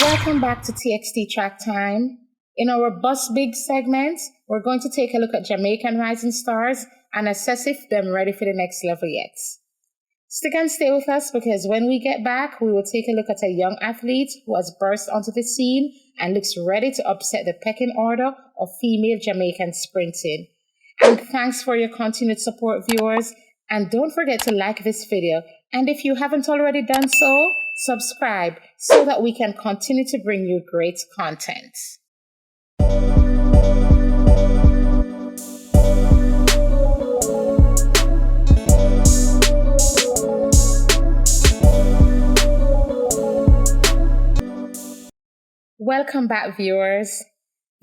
Welcome back to TXT Track Time. In our Bus Big segment, we're going to take a look at Jamaican rising stars and assess if they're ready for the next level yet. Stick and stay with us because when we get back, we will take a look at a young athlete who has burst onto the scene and looks ready to upset the pecking order of female Jamaican sprinting. And thanks for your continued support, viewers. And don't forget to like this video. And if you haven't already done so, subscribe so that we can continue to bring you great content. Welcome back, viewers.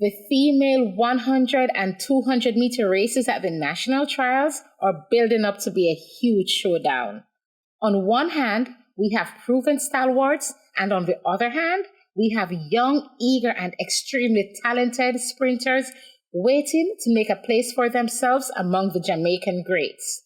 The female 100 and 200 meter races at the national trials are building up to be a huge showdown. On one hand, we have proven stalwarts, and on the other hand, we have young, eager, and extremely talented sprinters waiting to make a place for themselves among the Jamaican greats.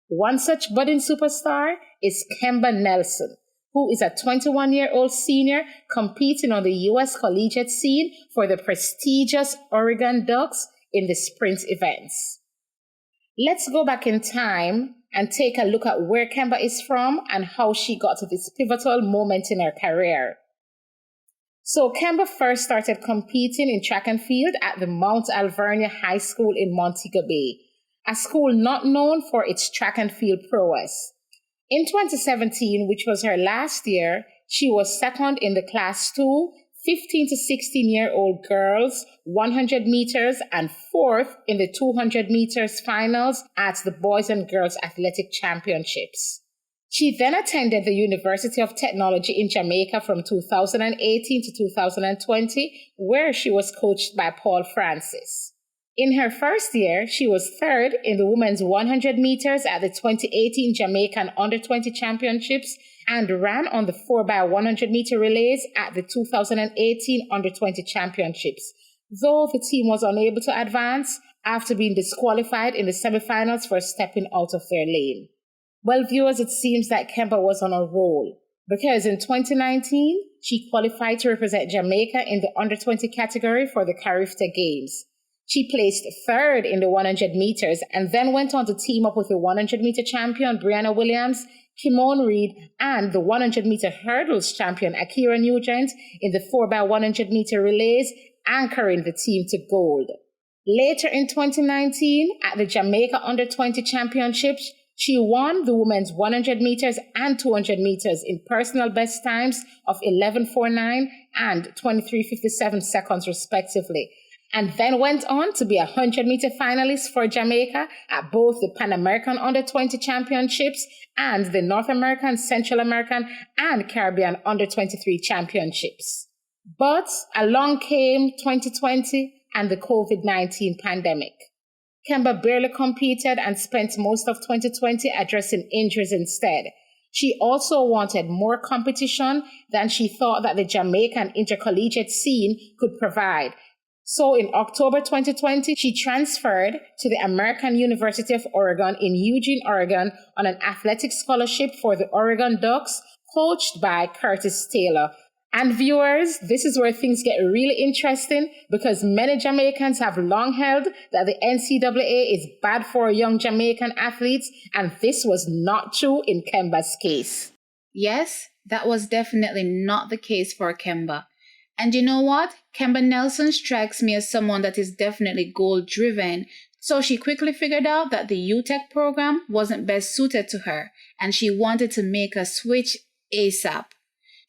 One such budding superstar is Kemba Nelson, who is a 21-year-old senior competing on the U.S. collegiate scene for the prestigious Oregon Ducks in the sprint events. Let's go back in time and take a look at where Kemba is from and how she got to this pivotal moment in her career. So Kemba first started competing in track and field at the Mount Alvernia High School in Montego Bay, a school not known for its track and field prowess. In 2017, which was her last year, she was second in the Class 2 15 to 16-year-old girls 100 meters and fourth in the 200 meters finals at the Boys and Girls Athletic Championships. She then attended the University of Technology in Jamaica from 2018 to 2020, where she was coached by Paul Francis. In her first year, she was third in the women's 100 meters at the 2018 Jamaican Under-20 Championships and ran on the 4x100 meter relays at the 2018 Under-20 Championships, though the team was unable to advance after being disqualified in the semifinals for stepping out of their lane. Well, viewers, it seems that Kemba was on a roll because in 2019, she qualified to represent Jamaica in the Under-20 category for the Carifta Games. She placed third in the 100 meters and then went on to team up with the 100 meter champion Brianna Williams, Kimon Reed, and the 100 meter hurdles champion Akira Nugent in the 4x100 meter relays, anchoring the team to gold. Later in 2019, at the Jamaica Under-20 Championships, she won the women's 100 meters and 200 meters in personal best times of 11:49 and 23:57 seconds respectively, and then went on to be a 100-meter finalist for Jamaica at both the Pan American Under-20 Championships and the North American, Central American, and Caribbean Under-23 Championships. But along came 2020 and the COVID-19 pandemic. Kemba barely competed and spent most of 2020 addressing injuries instead. She also wanted more competition than she thought that the Jamaican intercollegiate scene could provide. So in October 2020, she transferred to the American University of Oregon in Eugene, Oregon on an athletic scholarship for the Oregon Ducks, coached by Curtis Taylor. And viewers, this is where things get really interesting because many Jamaicans have long held that the NCAA is bad for young Jamaican athletes, and this was not true in Kemba's case. Yes, that was definitely not the case for Kemba. And you know what? Kemba Nelson strikes me as someone that is definitely goal-driven, so she quickly figured out that the UTech program wasn't best suited to her, and she wanted to make a switch ASAP.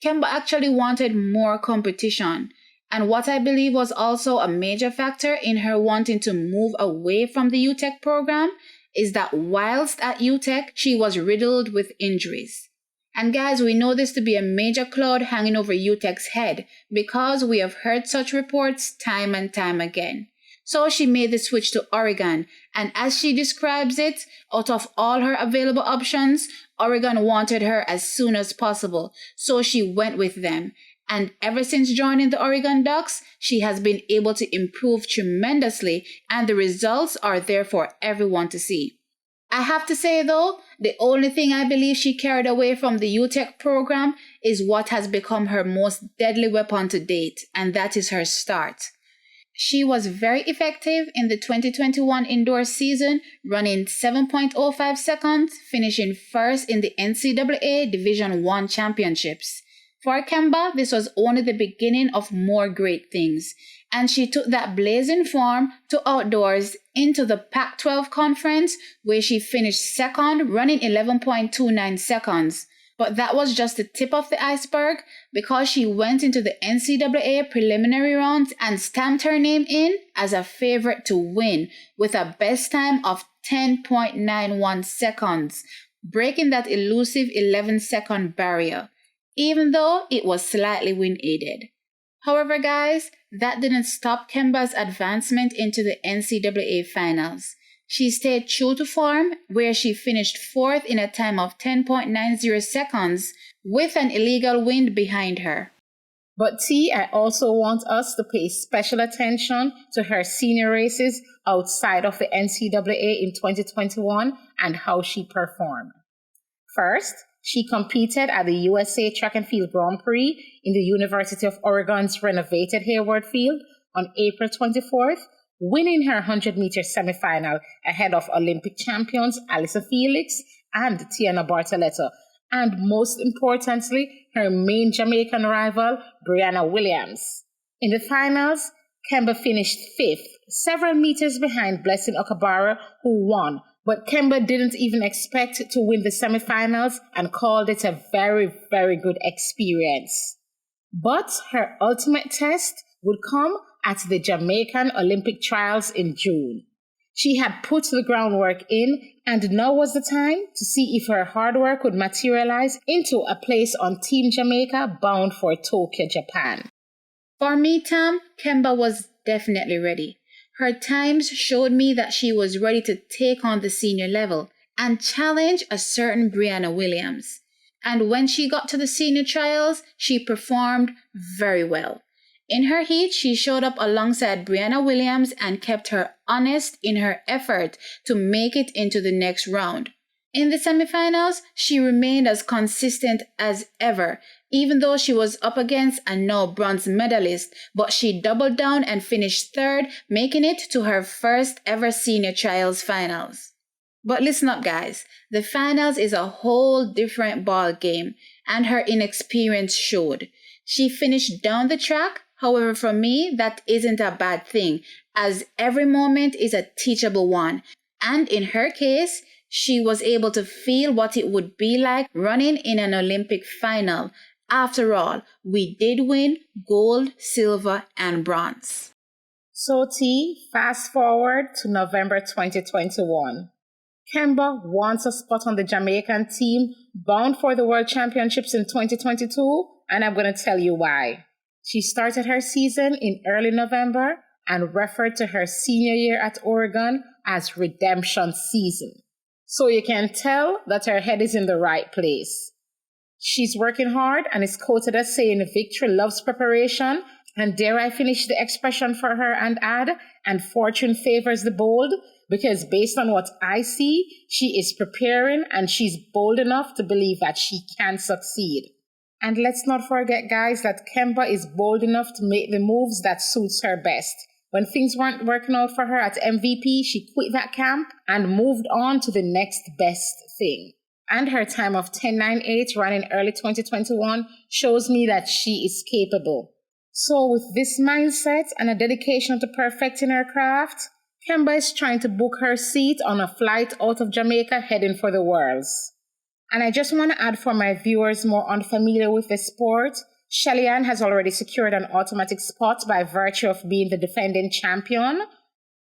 Kemba actually wanted more competition, and what I believe was also a major factor in her wanting to move away from the UTech program is that whilst at UTech, she was riddled with injuries. And guys, we know this to be a major cloud hanging over UTech's head because we have heard such reports time and time again. So she made the switch to Oregon, and as she describes it, out of all her available options, Oregon wanted her as soon as possible, so she went with them. And ever since joining the Oregon Ducks, she has been able to improve tremendously, and the results are there for everyone to see. I have to say though, the only thing I believe she carried away from the UTech program is what has become her most deadly weapon to date, and that is her start. She was very effective in the 2021 indoor season, running 7.05 seconds, finishing first in the NCAA Division I championships. For Kemba, this was only the beginning of more great things, and she took that blazing form to outdoors into the Pac-12 conference, where she finished second, running 11.29 seconds. But that was just the tip of the iceberg, because she went into the NCAA preliminary rounds and stamped her name in as a favorite to win with a best time of 10.91 seconds, breaking that elusive 11-second barrier, even though it was slightly wind-aided. However, guys, that didn't stop Kemba's advancement into the NCAA finals. She stayed true to form, where she finished fourth in a time of 10.90 seconds with an illegal wind behind her. But T, I also want us to pay special attention to her senior races outside of the NCAA in 2021 and how she performed. First, she competed at the USA Track and Field Grand Prix in the University of Oregon's renovated Hayward Field on April 24th, winning her 100-meter semifinal ahead of Olympic champions Alyssa Felix and Tiana Bartoletto, and most importantly, her main Jamaican rival, Brianna Williams. In the finals, Kemba finished fifth, several meters behind Blessing Okabara, who won, but Kemba didn't even expect to win the semifinals and called it a very, very good experience. But her ultimate test would come at the Jamaican Olympic trials in June. She had put the groundwork in, and now was the time to see if her hard work would materialize into a place on Team Jamaica bound for Tokyo, Japan. For me, Tam, Kemba was definitely ready. Her times showed me that she was ready to take on the senior level and challenge a certain Brianna Williams. And when she got to the senior trials, she performed very well. In her heat, she showed up alongside Brianna Williams and kept her honest in her effort to make it into the next round. In the semifinals, she remained as consistent as ever, even though she was up against a now bronze medalist, but she doubled down and finished third, making it to her first ever senior trials finals. But listen up, guys, the finals is a whole different ball game, and her inexperience showed. She finished down the track. However, for me, that isn't a bad thing, as every moment is a teachable one. And in her case, she was able to feel what it would be like running in an Olympic final. After all, we did win gold, silver, and bronze. So T, fast forward to November 2021. Kemba wants a spot on the Jamaican team bound for the World Championships in 2022, and I'm going to tell you why. She started her season in early November and referred to her senior year at Oregon as redemption season. So you can tell that her head is in the right place. She's working hard and is quoted as saying victory loves preparation, and dare I finish the expression for her and add, and fortune favors the bold, because based on what I see, she is preparing and she's bold enough to believe that she can succeed. And let's not forget, guys, that Kemba is bold enough to make the moves that suits her best. When things weren't working out for her at MVP, she quit that camp and moved on to the next best thing. And her time of 10.98 run in early 2021 shows me that she is capable. So with this mindset and a dedication to perfecting her craft, Kemba is trying to book her seat on a flight out of Jamaica heading for the Worlds. And I just want to add for my viewers more unfamiliar with the sport, Shelly-Ann has already secured an automatic spot by virtue of being the defending champion.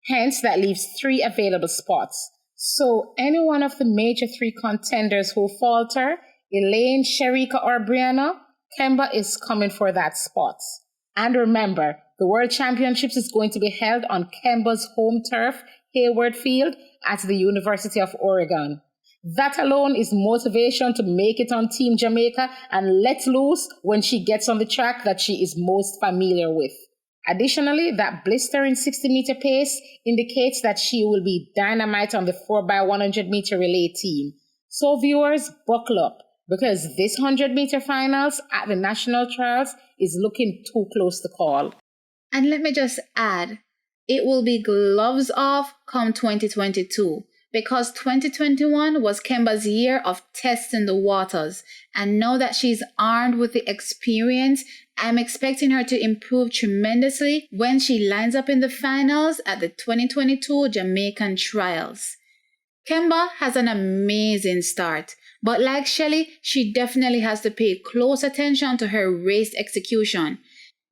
Hence, that leaves 3 available spots. So any one of the major 3 contenders who falter, Elaine, Sherika, or Brianna, Kemba is coming for that spot. And remember, the World Championships is going to be held on Kemba's home turf, Hayward Field, at the University of Oregon. That alone is motivation to make it on Team Jamaica and let loose when she gets on the track that she is most familiar with. Additionally, that blistering 60-meter pace indicates that she will be dynamite on the 4x100-meter relay team. So viewers, buckle up because this 100-meter finals at the national trials is looking too close to call. And let me just add, it will be gloves off come 2022 because 2021 was Kemba's year of testing the waters. And now that she's armed with the experience, I'm expecting her to improve tremendously when she lines up in the finals at the 2022 Jamaican trials. Kemba has an amazing start, but like Shelly, she definitely has to pay close attention to her race execution.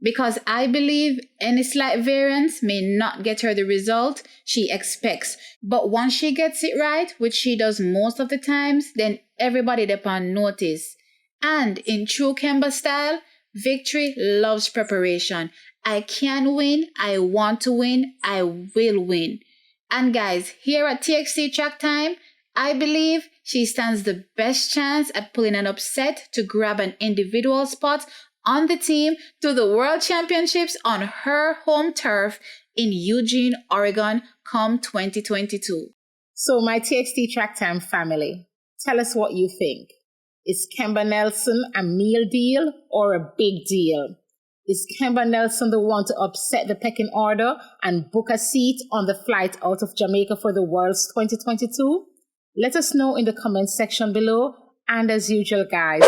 Because I believe any slight variance may not get her the result she expects. But once she gets it right, which she does most of the times, then everybody upon notice. And in true Kemba style, victory loves preparation. I can win, I want to win, I will win. And guys, here at TXT Track Time, I believe she stands the best chance at pulling an upset to grab an individual spot on the team to the World Championships on her home turf in Eugene, Oregon, come 2022. So my TXT Track Time family, tell us what you think. Is Kemba Nelson a meal deal or a big deal? Is Kemba Nelson the one to upset the pecking order and book a seat on the flight out of Jamaica for the Worlds 2022? Let us know in the comment section below. And as usual, guys,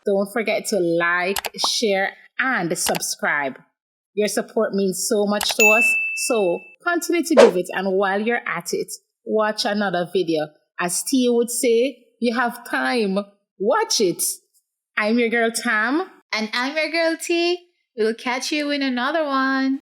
don't forget to like, share, and subscribe. Your support means so much to us, so continue to give it. And while you're at it, watch another video. As Tia would say, you have time. Watch it. I'm your girl Tam. And I'm your girl T. We'll catch you in another one.